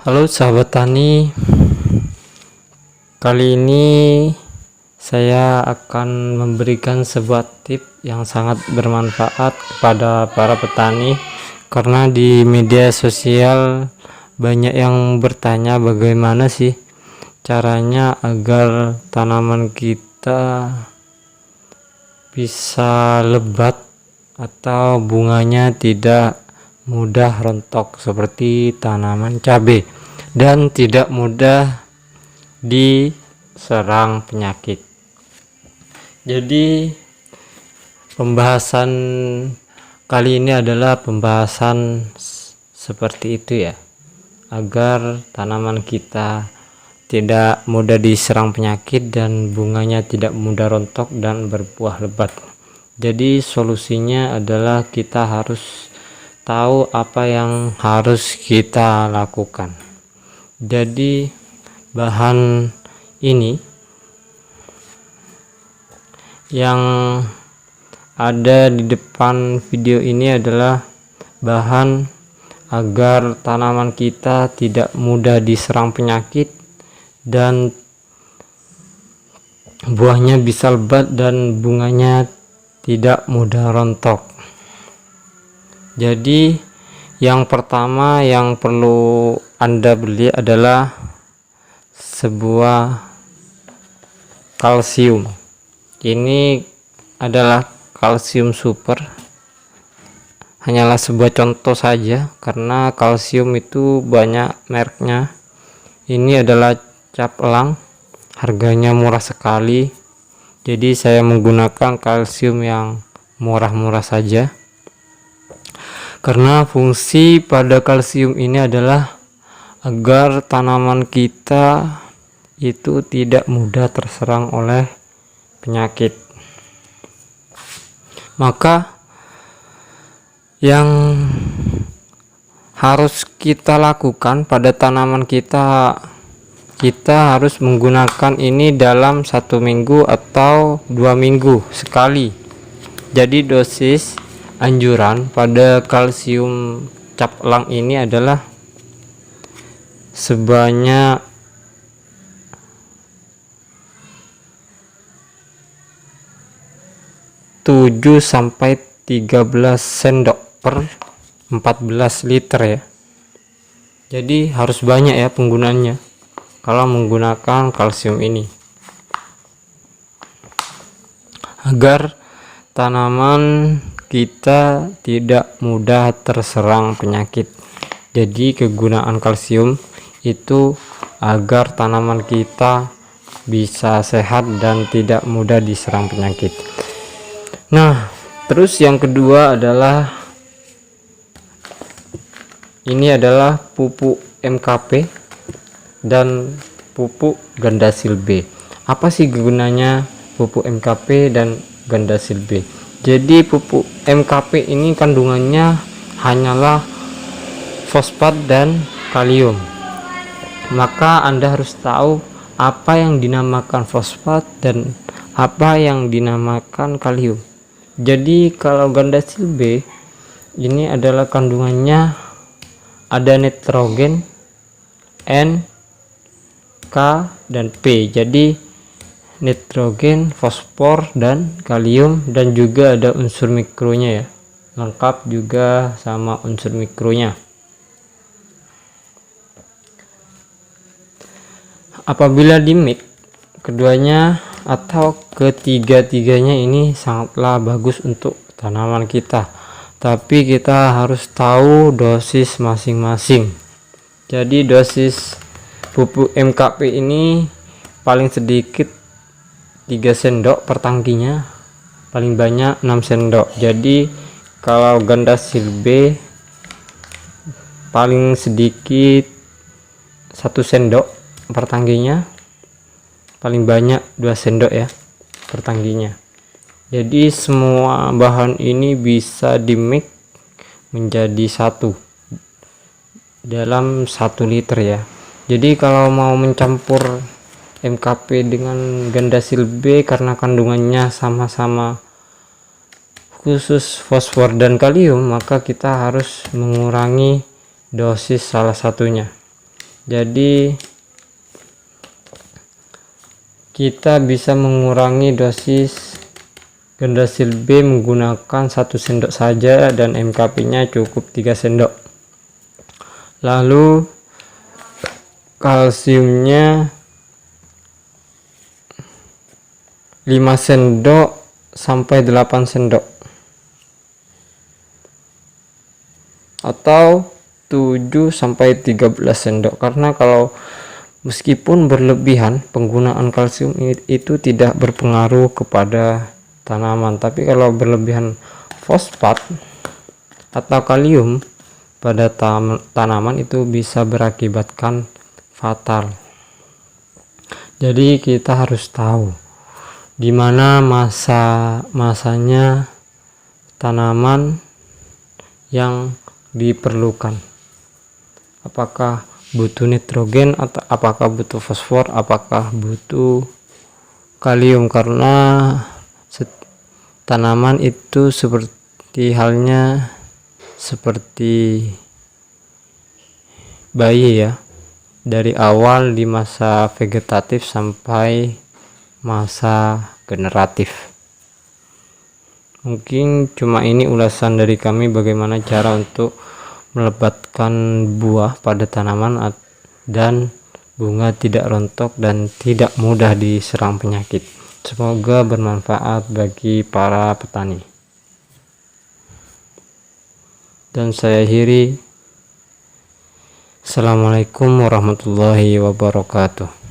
Halo sahabat tani, kali ini saya akan memberikan sebuah tips yang sangat bermanfaat kepada para petani, karena di media sosial banyak yang bertanya bagaimana sih caranya agar tanaman kita bisa lebat atau bunganya tidak mudah rontok seperti tanaman cabai dan tidak mudah diserang penyakit. Jadi pembahasan kali ini adalah pembahasan seperti itu ya, agar tanaman kita tidak mudah diserang penyakit dan bunganya tidak mudah rontok dan berbuah lebat. Jadi solusinya adalah kita harus tahu apa yang harus kita lakukan. Jadi bahan ini yang ada di depan video ini adalah bahan agar tanaman kita tidak mudah diserang penyakit dan buahnya bisa lebat dan bunganya tidak mudah rontok. Jadi yang pertama yang perlu Anda beli adalah sebuah kalsium. Ini adalah kalsium super, hanyalah sebuah contoh saja karena kalsium itu banyak mereknya. Ini adalah cap elang, harganya murah sekali, jadi saya menggunakan kalsium yang murah-murah saja, karena fungsi pada kalsium ini adalah agar tanaman kita itu tidak mudah terserang oleh penyakit. Maka yang harus kita lakukan pada tanaman kita harus menggunakan ini dalam 1 minggu atau 2 minggu sekali. Jadi dosis anjuran pada kalsium cap elang ini adalah sebanyak 7-13 sendok per 14 liter ya. Jadi harus banyak ya penggunaannya kalau menggunakan kalsium ini, agar tanaman kita tidak mudah terserang penyakit. Jadi kegunaan kalsium itu agar tanaman kita bisa sehat dan tidak mudah diserang penyakit. Nah, terus yang kedua adalah ini adalah pupuk MKP dan pupuk Gandasil B. Apa sih gunanya pupuk MKP dan Gandasil B? Jadi pupuk MKP ini kandungannya hanyalah fosfat dan kalium. Maka Anda harus tahu apa yang dinamakan fosfat dan apa yang dinamakan kalium. Jadi kalau Gandasil B ini adalah kandungannya ada nitrogen, N, K, dan P. Jadi nitrogen, fosfor, dan kalium, dan juga ada unsur mikronya ya, lengkap juga sama unsur mikronya. Apabila di mix keduanya atau ketiga-tiganya ini sangatlah bagus untuk tanaman kita, tapi kita harus tahu dosis masing-masing. Jadi dosis pupuk MKP ini paling sedikit 3 sendok per tangkinya, paling banyak 6 sendok. Jadi kalau Gandasil B paling sedikit 1 sendok per tangkinya, paling banyak 2 sendok ya per tangkinya. Jadi semua bahan ini bisa di mix menjadi satu dalam 1 liter ya. Jadi kalau mau mencampur MKP dengan Gandasil B karena kandungannya sama-sama khusus fosfor dan kalium, maka kita harus mengurangi dosis salah satunya. Jadi kita bisa mengurangi dosis Gandasil B menggunakan 1 sendok saja dan MKP nya cukup 3 sendok. Lalu kalsiumnya 5 sendok sampai 8 sendok atau 7 sampai 13 sendok, karena kalau meskipun berlebihan penggunaan kalsium itu tidak berpengaruh kepada tanaman, tapi kalau berlebihan fosfat atau kalium pada tanaman itu bisa berakibatkan fatal. Jadi kita harus tahu di mana masanya tanaman yang diperlukan, apakah butuh nitrogen atau apakah butuh fosfor, apakah butuh kalium, karena tanaman itu seperti halnya seperti bayi ya, dari awal di masa vegetatif sampai masa generatif. Mungkin cuma ini ulasan dari kami bagaimana cara untuk melebatkan buah pada tanaman dan bunga tidak rontok dan tidak mudah diserang penyakit. Semoga bermanfaat bagi para petani. Dan saya akhiri. Assalamualaikum warahmatullahi wabarakatuh.